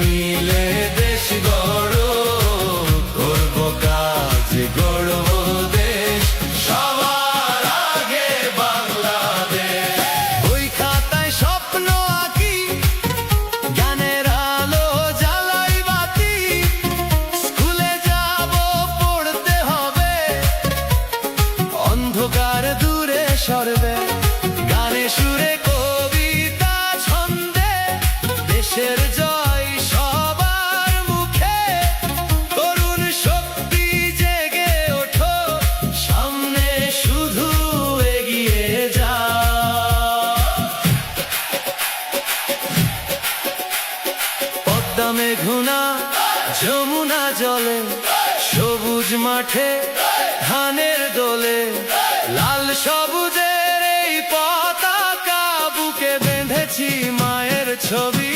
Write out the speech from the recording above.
মিলে দেশ গড়ো, করব কাজ গড়ব দেশ, সবার আগে বাংলাদেশ। ওই খাতায় স্বপ্ন আঁকি, জ্ঞানের আলো জ্বালাই বাতি, স্কুলে যাব পড়তে হবে, অন্ধকার দূরে সরবে, গানে সুরে কবিতা ছন্দে দেশের জয় সবার মুখে। তরুণ শক্তি জেগে ওঠো, সামনে শুধু এগিয়ে যা। পদ্মা মেঘনা যমুনা জলে, সবুজ মাঠে ধানের দোলে, লাল সবুজের এই পতাকা বুকে বেঁধেছি মায়ের ছবি।